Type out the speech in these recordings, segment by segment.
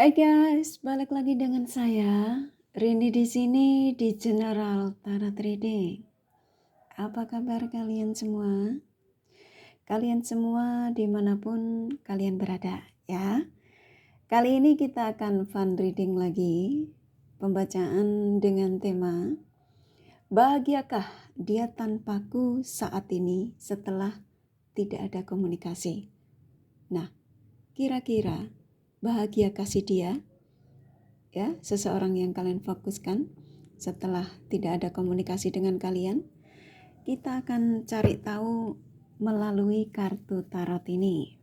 Hai guys, balik lagi dengan saya, Rini di sini di General Tarot Reading. Apa kabar kalian semua? Kalian semua dimanapun kalian berada ya. Kali ini kita akan fun reading lagi, pembacaan dengan tema bahagiakah dia tanpaku saat ini setelah tidak ada komunikasi. Nah, kira-kira bahagiakah si dia? Ya, seseorang yang kalian fokuskan setelah tidak ada komunikasi dengan kalian, kita akan cari tahu melalui kartu tarot ini.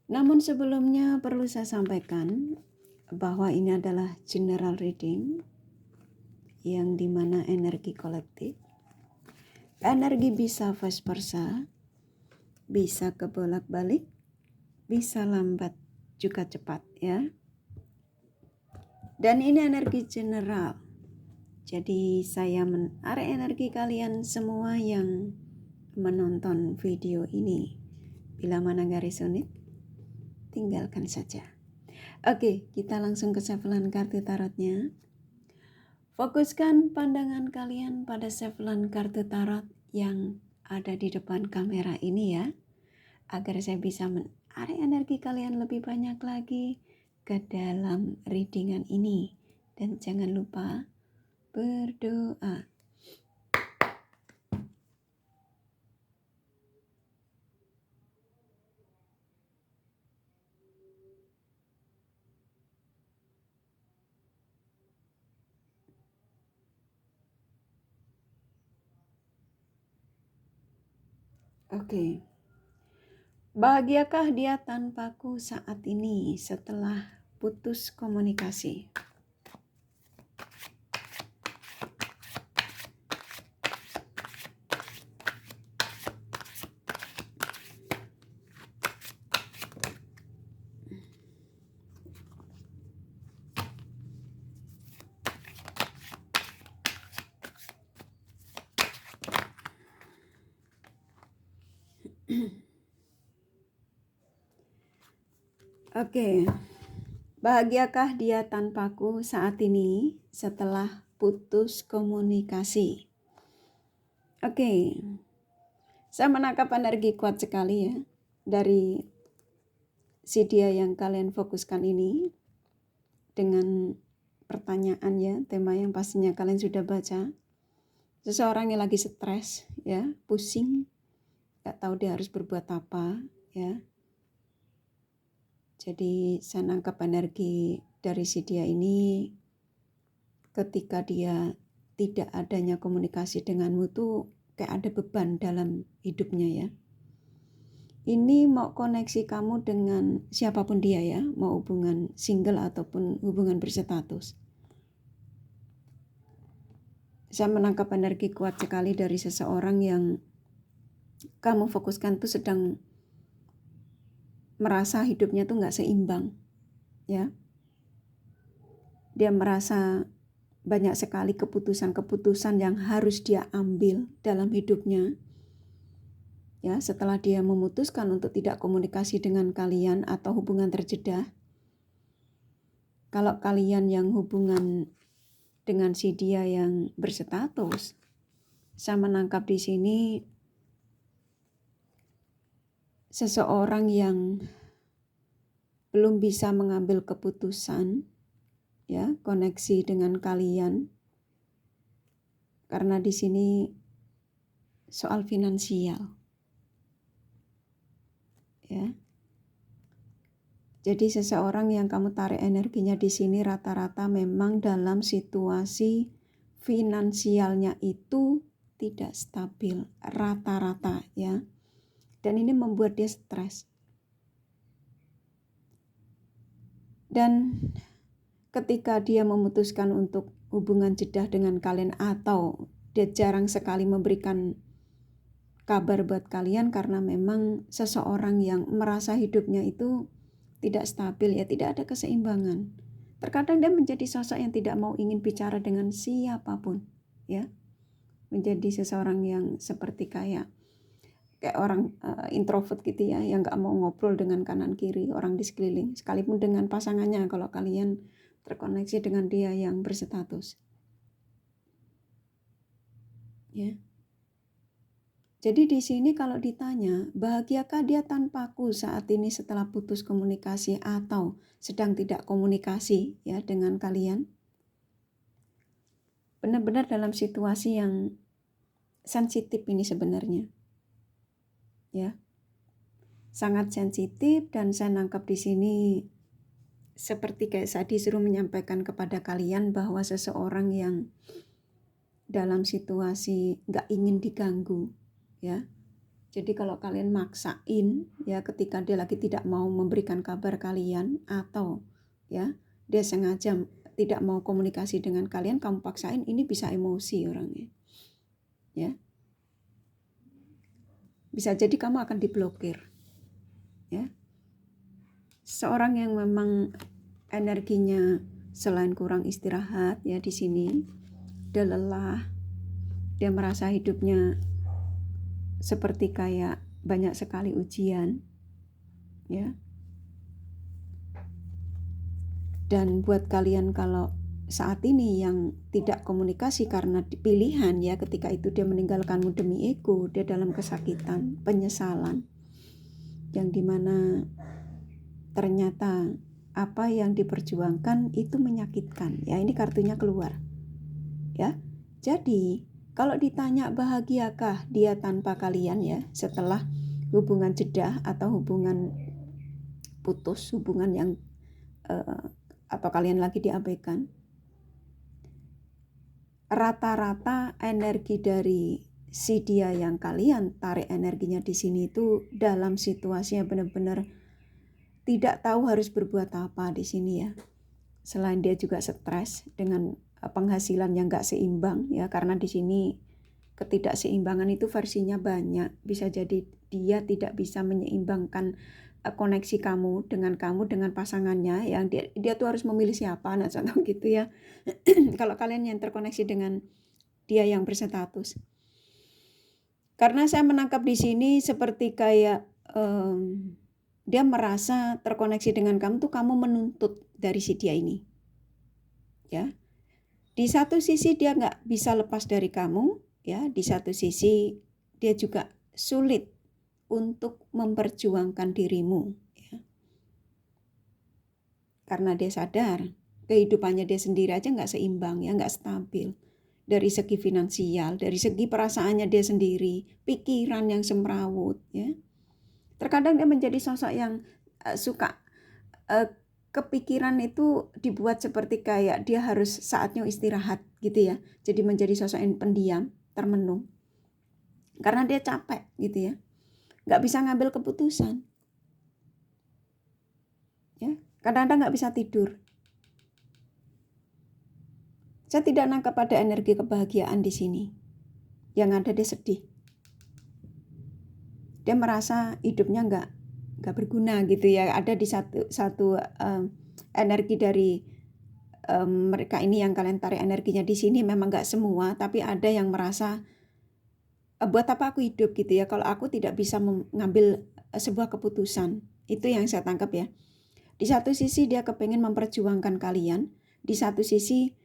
Namun sebelumnya perlu saya sampaikan bahwa ini adalah general reading yang dimana energi kolektif, energi bisa vice versa, bisa kebolak-balik, bisa lambat juga cepat ya. Dan ini energi general. Jadi saya menarik energi kalian semua yang menonton video ini. Bila mana gak resonate, tinggalkan saja. Oke, kita langsung ke shufflean kartu tarotnya. Fokuskan pandangan kalian pada shufflean kartu tarot yang ada di depan kamera ini ya. Agar saya bisa menarik energi kalian lebih banyak lagi ke dalam readingan ini. Dan jangan lupa berdoa. Oke. Bahagiakah dia tanpaku saat ini setelah putus komunikasi? Oke. Bahagiakah dia tanpaku saat ini setelah putus komunikasi? Oke. Saya menangkap energi kuat sekali ya dari si dia yang kalian fokuskan ini dengan pertanyaan ya, tema yang pastinya kalian sudah baca. Seseorang yang lagi stres ya, pusing, gak tahu dia harus berbuat apa ya. Jadi saya nangkap energi dari si dia ini ketika dia tidak adanya komunikasi denganmu tuh kayak ada beban dalam hidupnya ya. Ini mau koneksi kamu dengan siapapun dia ya, mau hubungan single ataupun hubungan berstatus. Saya menangkap energi kuat sekali dari seseorang yang kamu fokuskan tuh sedang merasa hidupnya tuh gak seimbang ya. Dia merasa banyak sekali keputusan-keputusan yang harus dia ambil dalam hidupnya. Ya, setelah dia memutuskan untuk tidak komunikasi dengan kalian atau hubungan terjeda. Kalau kalian yang hubungan dengan si dia yang berstatus, saya menangkap di sini seseorang yang belum bisa mengambil keputusan ya, koneksi dengan kalian. Karena di sini soal finansial. Ya. Jadi seseorang yang kamu tarik energinya di sini rata-rata memang dalam situasi finansialnya itu tidak stabil rata-rata ya. Dan ini membuat dia stres. Dan ketika dia memutuskan untuk hubungan jeda dengan kalian atau dia jarang sekali memberikan kabar buat kalian karena memang seseorang yang merasa hidupnya itu tidak stabil ya, tidak ada keseimbangan. Terkadang dia menjadi sosok yang tidak mau ingin bicara dengan siapapun ya. Menjadi seseorang yang seperti kayak kayak orang introvert gitu ya, yang nggak mau ngobrol dengan kanan kiri orang di sekeliling, sekalipun dengan pasangannya kalau kalian terkoneksi dengan dia yang berstatus. Ya. Jadi di sini kalau ditanya, bahagiakah dia tanpaku saat ini setelah putus komunikasi atau sedang tidak komunikasi ya dengan kalian? Benar-benar dalam situasi yang sensitif ini sebenarnya. Ya. Sangat sensitif, dan saya nangkap di sini seperti kayak saya disuruh menyampaikan kepada kalian bahwa seseorang yang dalam situasi nggak ingin diganggu ya. Jadi kalau kalian maksain ya ketika dia lagi tidak mau memberikan kabar kalian, atau ya dia sengaja tidak mau komunikasi dengan kalian, kamu paksain, ini bisa emosi orangnya. Ya. Bisa jadi kamu akan diblokir. Ya. Seorang yang memang energinya selain kurang istirahat ya di sini, dia lelah, dia merasa hidupnya seperti kayak banyak sekali ujian ya. Dan buat kalian kalau saat ini yang tidak komunikasi karena pilihan ya, ketika itu dia meninggalkanmu demi ego, dia dalam kesakitan, penyesalan, yang dimana ternyata apa yang diperjuangkan itu menyakitkan ya. Ini kartunya keluar ya. Jadi kalau ditanya bahagiakah dia tanpa kalian ya, setelah hubungan jeda atau hubungan putus, hubungan yang atau kalian lagi diabaikan, rata-rata energi dari si dia yang kalian tarik energinya di sini itu dalam situasi yang benar-benar tidak tahu harus berbuat apa di sini ya. Selain dia juga stres dengan penghasilan yang nggak seimbang ya, karena di sini ketidakseimbangan itu versinya banyak. Bisa jadi dia tidak bisa menyeimbangkan koneksi kamu dengan pasangannya, yang dia tuh harus memilih siapa, nah contoh gitu ya. Kalau kalian yang terkoneksi dengan dia yang berstatus, karena saya menangkap di sini seperti kayak dia merasa terkoneksi dengan kamu tuh kamu menuntut dari si dia ini ya. Di satu sisi dia nggak bisa lepas dari kamu ya, di satu sisi dia juga sulit untuk memperjuangkan dirimu ya. Karena dia sadar kehidupannya dia sendiri aja nggak seimbang ya, nggak stabil. Dari segi finansial, dari segi perasaannya dia sendiri, pikiran yang semrawut ya. Terkadang dia menjadi sosok yang suka kepikiran itu dibuat seperti kayak dia harus saatnya istirahat gitu ya. Jadi menjadi sosok yang pendiam, termenung. Karena dia capek gitu ya. Nggak bisa ngambil keputusan. Ya, kadang-kadang nggak bisa tidur. Saya tidak nangkap pada energi kebahagiaan di sini. Yang ada dia sedih. Dia merasa hidupnya nggak berguna gitu ya. Ada di satu energi dari mereka ini yang kalian tarik energinya di sini, memang nggak semua, tapi ada yang merasa buat apa aku hidup gitu ya kalau aku tidak bisa mengambil sebuah keputusan. Itu yang saya tangkap ya. Di satu sisi dia kepengen memperjuangkan kalian, di satu sisi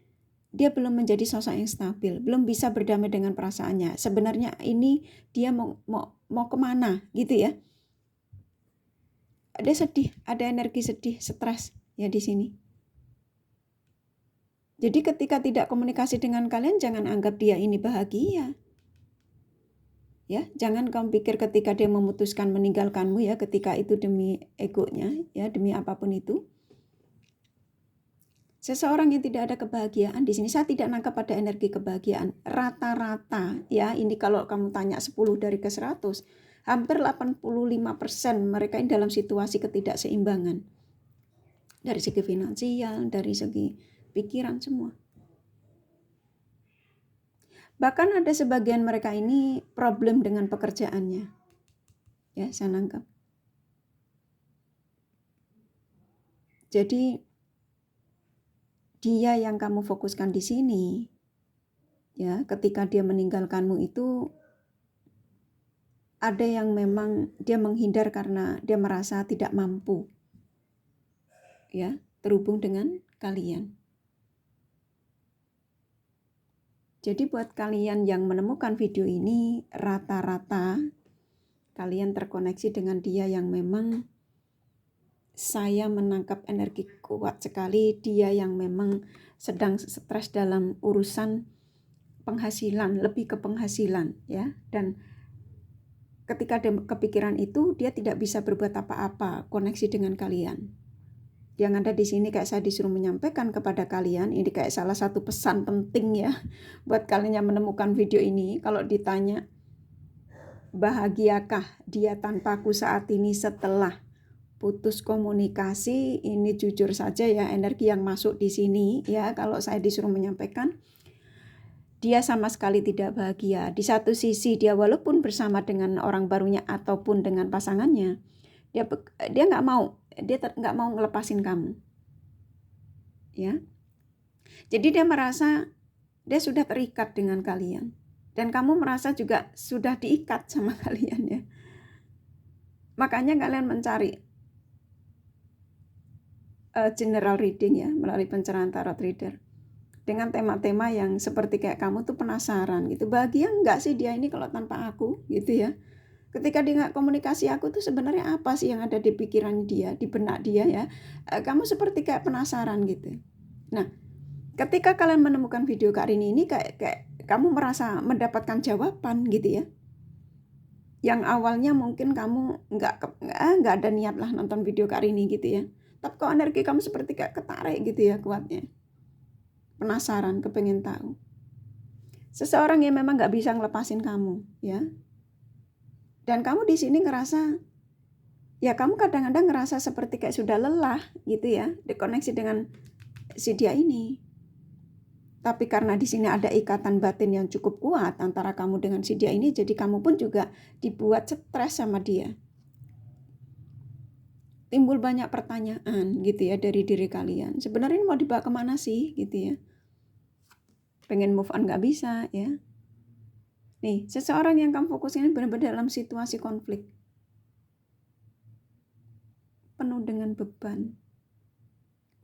dia belum menjadi sosok yang stabil, belum bisa berdamai dengan perasaannya. Sebenarnya ini dia mau kemana gitu ya. Dia sedih, ada energi sedih, stres ya di sini. Jadi ketika tidak komunikasi dengan kalian, jangan anggap dia ini bahagia. Ya, jangan kamu pikir ketika dia memutuskan meninggalkanmu ya, ketika itu demi egonya ya, demi apapun itu. Seseorang yang tidak ada kebahagiaan di sini, saya tidak nangkap pada energi kebahagiaan. Rata-rata ya, ini kalau kamu tanya 10 dari ke 100, hampir 85% mereka ini dalam situasi ketidakseimbangan. Dari segi finansial, dari segi pikiran, semua. Bahkan ada sebagian mereka ini problem dengan pekerjaannya. Ya, saya nangkap. Jadi dia yang kamu fokuskan di sini, ya, ketika dia meninggalkanmu itu ada yang memang dia menghindar karena dia merasa tidak mampu, ya, terhubung dengan kalian. Jadi buat kalian yang menemukan video ini, rata-rata kalian terkoneksi dengan dia yang memang saya menangkap energi kuat sekali, dia yang memang sedang stres dalam urusan penghasilan, lebih ke penghasilan, ya. Dan ketika ada kepikiran itu, dia tidak bisa berbuat apa-apa koneksi dengan kalian. Yang ada di sini kayak saya disuruh menyampaikan kepada kalian, ini kayak salah satu pesan penting ya buat kalian yang menemukan video ini. Kalau ditanya, bahagiakah dia tanpaku saat ini setelah putus komunikasi, ini jujur saja ya, energi yang masuk di sini ya, kalau saya disuruh menyampaikan, dia sama sekali tidak bahagia. Di satu sisi dia walaupun bersama dengan orang barunya ataupun dengan pasangannya, dia nggak mau, dia nggak mau ngelepasin kamu, ya. Jadi dia merasa dia sudah terikat dengan kalian, dan kamu merasa juga sudah diikat sama kalian ya. Makanya kalian mencari general reading ya melalui pencerahan tarot reader. Dengan tema-tema yang seperti kayak kamu tuh penasaran gitu, bahagia enggak sih dia ini kalau tanpa aku gitu ya. Ketika dia nggak komunikasi aku tuh sebenarnya apa sih yang ada di pikiran dia, di benak dia ya. Kamu seperti kayak penasaran gitu. Nah, ketika kalian menemukan video Kak Rini ini kayak kamu merasa mendapatkan jawaban gitu ya. Yang awalnya mungkin kamu nggak ada niat lah nonton video Kak Rini gitu ya. Tapi kok energi kamu seperti kayak ketarik gitu ya kuatnya. Penasaran, kepengen tahu. Seseorang yang memang nggak bisa ngelepasin kamu, ya. Dan kamu di sini ngerasa, ya kamu kadang-kadang ngerasa seperti kayak sudah lelah, gitu ya, dikoneksi dengan si dia ini. Tapi karena di sini ada ikatan batin yang cukup kuat antara kamu dengan si dia ini, jadi kamu pun juga dibuat stres sama dia. Timbul banyak pertanyaan, gitu ya, dari diri kalian. Sebenarnya mau dibawa kemana sih, gitu ya. Pengen move on nggak bisa ya. Nih, seseorang yang kamu fokusin benar-benar dalam situasi konflik. Penuh dengan beban.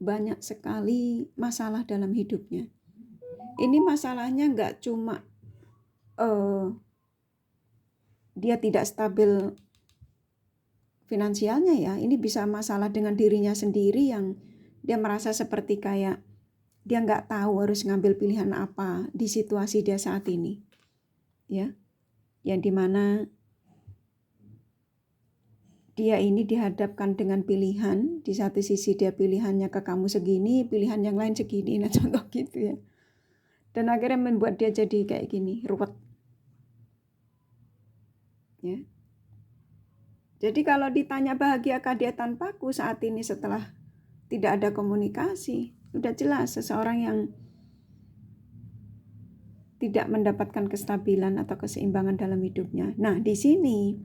Banyak sekali masalah dalam hidupnya. Ini masalahnya nggak cuma dia tidak stabil finansialnya ya. Ini bisa masalah dengan dirinya sendiri yang dia merasa seperti kayak dia nggak tahu harus ngambil pilihan apa di situasi dia saat ini. Ya, yang dimana dia ini dihadapkan dengan pilihan, di satu sisi dia pilihannya ke kamu segini, pilihan yang lain segini, nah contoh gitu ya. Dan akhirnya membuat dia jadi kayak gini, ruwet. Ya. Jadi kalau ditanya bahagiakah dia tanpaku saat ini setelah tidak ada komunikasi, udah jelas seseorang yang tidak mendapatkan kestabilan atau keseimbangan dalam hidupnya. Nah, di sini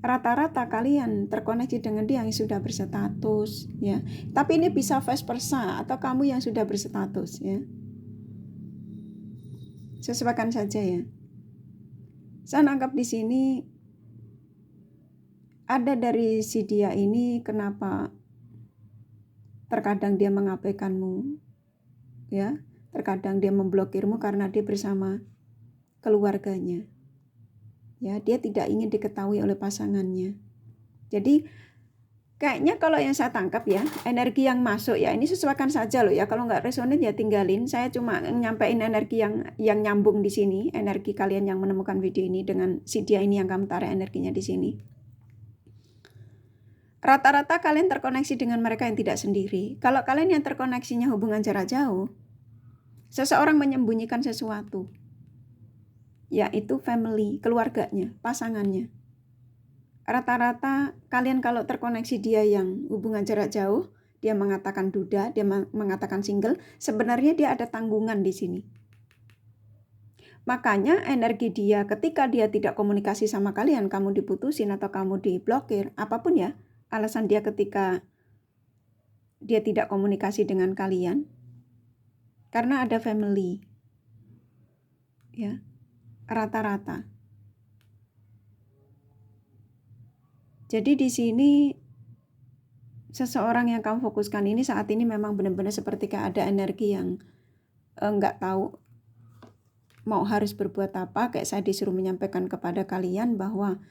rata-rata kalian terkoneksi dengan dia yang sudah berstatus ya. Tapi ini bisa vice versa atau kamu yang sudah berstatus ya. Sesuaikan saja ya. Saya nangkap di sini ada dari si dia ini kenapa terkadang dia mengabaikanmu ya. Terkadang dia memblokirmu karena dia bersama keluarganya. Ya, dia tidak ingin diketahui oleh pasangannya. Jadi kayaknya kalau yang saya tangkap ya, energi yang masuk ya, ini sesuaikan saja loh ya. Kalau nggak resonan ya tinggalin. Saya cuma nyampein energi yang nyambung di sini, energi kalian yang menemukan video ini dengan si dia ini yang kamu tarik energinya di sini. Rata-rata kalian terkoneksi dengan mereka yang tidak sendiri. Kalau kalian yang terkoneksinya hubungan jarak jauh, seseorang menyembunyikan sesuatu, yaitu family, keluarganya, pasangannya. Rata-rata kalian kalau terkoneksi dia yang hubungan jarak jauh, dia mengatakan duda, dia mengatakan single, sebenarnya dia ada tanggungan di sini. Makanya energi dia ketika dia tidak komunikasi sama kalian, kamu diputusin atau kamu diblokir, apapun ya, alasan dia ketika dia tidak komunikasi dengan kalian, karena ada family. Ya. Rata-rata. Jadi di sini seseorang yang kamu fokuskan ini saat ini memang benar-benar seperti kayak ada energi yang nggak tahu mau harus berbuat apa. Kayak saya disuruh menyampaikan kepada kalian bahwa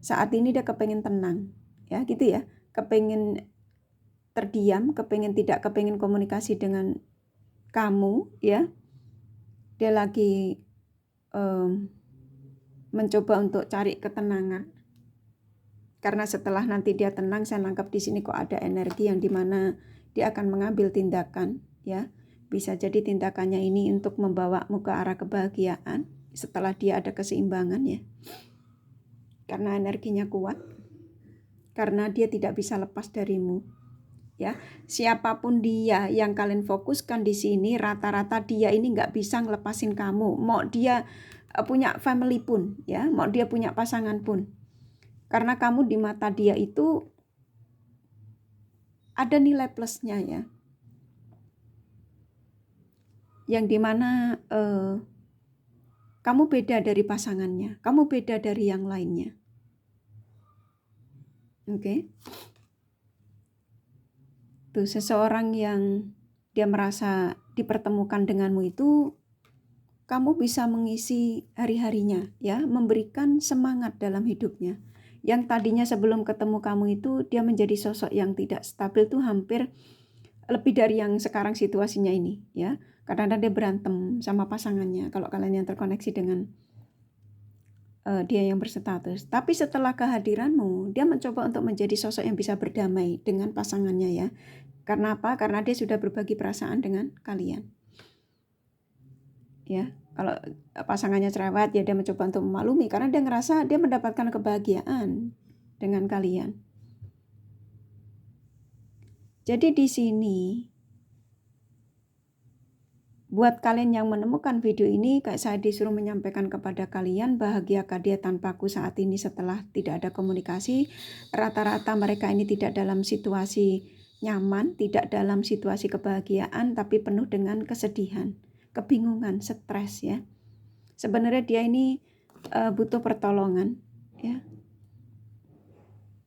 saat ini dia kepengen tenang, ya gitu ya, kepengen terdiam, tidak kepengen komunikasi dengan kamu, ya. Dia lagi mencoba untuk cari ketenangan. Karena setelah nanti dia tenang, saya nangkap di sini kok ada energi yang dimana dia akan mengambil tindakan, ya. Bisa jadi tindakannya ini untuk membawamu ke arah kebahagiaan setelah dia ada keseimbangan, ya. Karena energinya kuat, karena dia tidak bisa lepas darimu, ya. Siapapun dia yang kalian fokuskan di sini, rata-rata dia ini nggak bisa ngelepasin kamu. Mau dia punya family pun, ya, mau dia punya pasangan pun. Karena kamu di mata dia itu ada nilai plusnya, ya. Yang dimana kamu beda dari pasangannya, kamu beda dari yang lainnya. Oke. Tuh, seseorang yang dia merasa dipertemukan denganmu itu, kamu bisa mengisi hari-harinya, ya, memberikan semangat dalam hidupnya. Yang tadinya sebelum ketemu kamu itu dia menjadi sosok yang tidak stabil tuh hampir lebih dari yang sekarang situasinya ini, ya. Kadang-kadang dia berantem sama pasangannya kalau kalian yang terkoneksi dengan dia yang berstatus. Tapi setelah kehadiranmu, dia mencoba untuk menjadi sosok yang bisa berdamai dengan pasangannya, ya. Karena apa? Karena dia sudah berbagi perasaan dengan kalian, ya. Kalau pasangannya cerewet, ya dia mencoba untuk memaklumi karena dia ngerasa dia mendapatkan kebahagiaan dengan kalian. Jadi di sini buat kalian yang menemukan video ini, kayak saya disuruh menyampaikan kepada kalian, bahagiakah dia tanpaku saat ini setelah tidak ada komunikasi? Rata-rata mereka ini tidak dalam situasi nyaman, tidak dalam situasi kebahagiaan, tapi penuh dengan kesedihan, kebingungan, stres, ya. Sebenarnya dia ini butuh pertolongan, ya.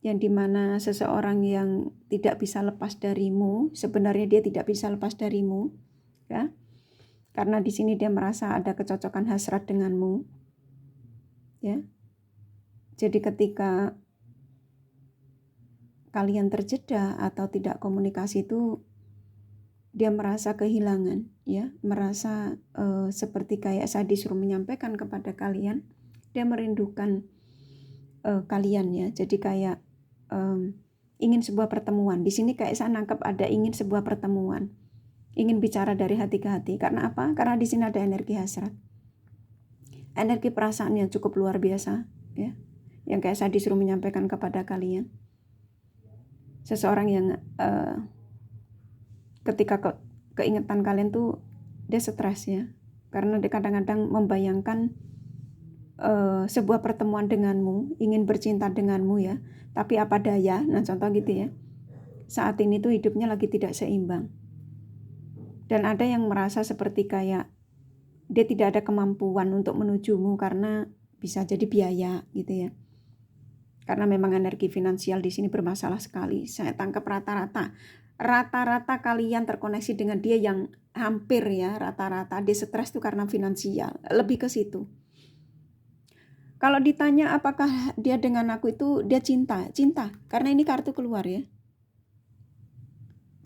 Yang dimana seseorang yang tidak bisa lepas darimu, sebenarnya dia tidak bisa lepas darimu, ya. Karena di sini dia merasa ada kecocokan hasrat denganmu, ya. Jadi ketika kalian terjeda atau tidak komunikasi itu, dia merasa kehilangan, ya, merasa seperti kayak saya disuruh menyampaikan kepada kalian, dia merindukan kalian, ya. Jadi kayak ingin sebuah pertemuan. Di sini kayak saya nangkep ada ingin sebuah pertemuan. Ingin bicara dari hati ke hati. Karena apa? Karena di sini ada energi hasrat. Energi perasaan yang cukup luar biasa, ya. Yang kayak saya disuruh menyampaikan kepada kalian. Seseorang yang ketika keingetan kalian tuh dia stres, ya. Karena dia kadang-kadang membayangkan sebuah pertemuan denganmu, ingin bercinta denganmu, ya. Tapi apa daya? Nah, contoh gitu, ya. Saat ini tuh hidupnya lagi tidak seimbang. Dan ada yang merasa seperti kayak dia tidak ada kemampuan untuk menujumu karena bisa jadi biaya, gitu, ya. Karena memang energi finansial di sini bermasalah sekali. Saya tangkap rata-rata kalian terkoneksi dengan dia yang hampir, ya, rata-rata dia stres tuh karena finansial, lebih ke situ. Kalau ditanya apakah dia dengan aku itu dia cinta, karena ini kartu keluar, ya.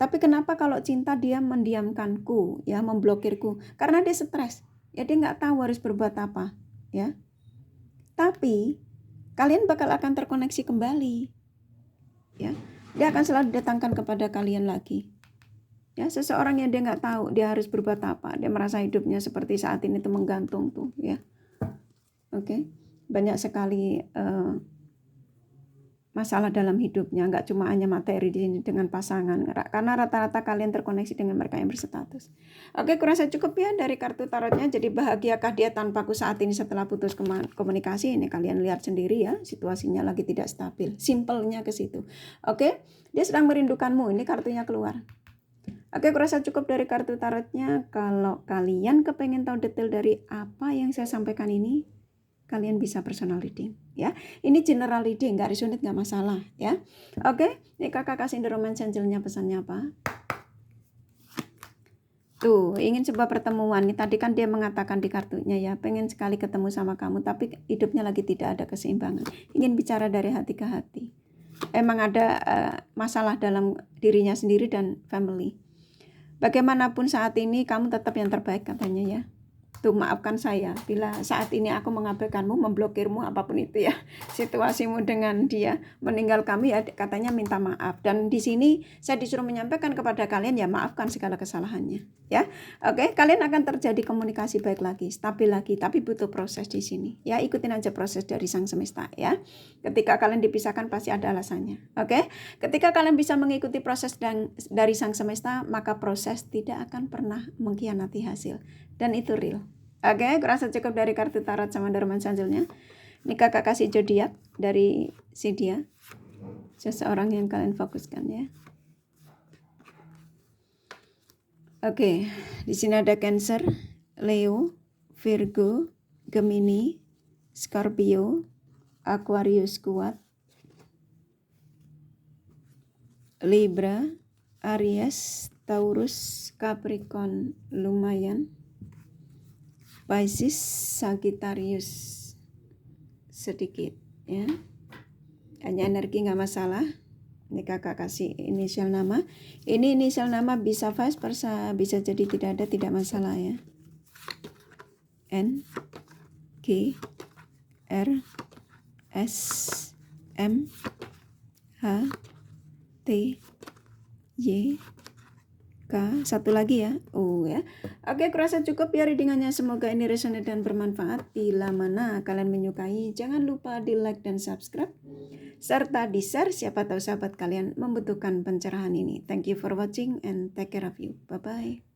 Tapi kenapa kalau cinta dia mendiamkanku, ya, memblokirku? Karena dia stres, ya, dia nggak tahu harus berbuat apa, ya. Tapi kalian bakal akan terkoneksi kembali, ya. Dia akan selalu didatangkan kepada kalian lagi, ya. Seseorang yang dia nggak tahu dia harus berbuat apa, dia merasa hidupnya seperti saat ini tuh menggantung tuh, ya. Oke. Banyak sekali masalah dalam hidupnya, nggak cuma hanya materi di sini dengan pasangan, karena rata-rata kalian terkoneksi dengan mereka yang berstatus. Oke, kurasa cukup, ya, dari kartu tarotnya. Jadi bahagiakah dia tanpaku saat ini setelah putus komunikasi? Ini kalian lihat sendiri, ya, situasinya lagi tidak stabil. Simpelnya ke situ. Oke, dia sedang merindukanmu. Ini kartunya keluar. Oke, kurasa cukup dari kartu tarotnya. Kalau kalian kepengen tahu detail dari apa yang saya sampaikan ini, kalian bisa personal reading ya. Ini general reading, nggak resonate nggak masalah ya. Oke, ini kakak kasih The Romance Angel-nya pesannya apa? Tuh, ingin sebuah pertemuan. Nih, tadi kan dia mengatakan di kartunya ya, pengen sekali ketemu sama kamu, tapi hidupnya lagi tidak ada keseimbangan. Ingin bicara dari hati ke hati. Emang ada masalah dalam dirinya sendiri dan family. Bagaimanapun saat ini kamu tetap yang terbaik katanya ya. Tuh, maafkan saya bila saat ini aku mengabaikanmu, memblokirmu, apapun itu ya. Situasimu dengan dia meninggal kami ya, katanya minta maaf. Dan di sini saya disuruh menyampaikan kepada kalian ya, maafkan segala kesalahannya ya. Oke, kalian akan terjadi komunikasi baik lagi, stabil lagi, tapi butuh proses di sini ya. Ikutin aja proses dari Sang Semesta ya. Ketika kalian dipisahkan pasti ada alasannya. Oke, ketika kalian bisa mengikuti proses dari Sang Semesta, maka proses tidak akan pernah mengkhianati hasil. Dan itu real. Oke, kurasa cukup dari kartu tarot sama The Romance Angel-nya. Ini kakak kasih zodiak dari si dia. Seseorang yang kalian fokuskan ya. Oke, di sini ada Cancer, Leo, Virgo, Gemini, Scorpio, Aquarius kuat, Libra, Aries, Taurus, Capricorn lumayan, Pisces, Sagittarius sedikit ya. Hanya energi nggak masalah. Ini kakak kasih inisial nama. Ini inisial nama bisa vice versa, bisa jadi tidak ada, tidak masalah ya. N, G, R, S, M, H, T, Y, K, satu lagi ya, O ya. Oke, kurasa cukup ya readingannya. Semoga ini resonate dan bermanfaat. Bila mana kalian menyukai, jangan lupa di like dan subscribe, serta di share, siapa tahu sahabat kalian membutuhkan pencerahan ini. Thank you for watching and take care of you. Bye-bye.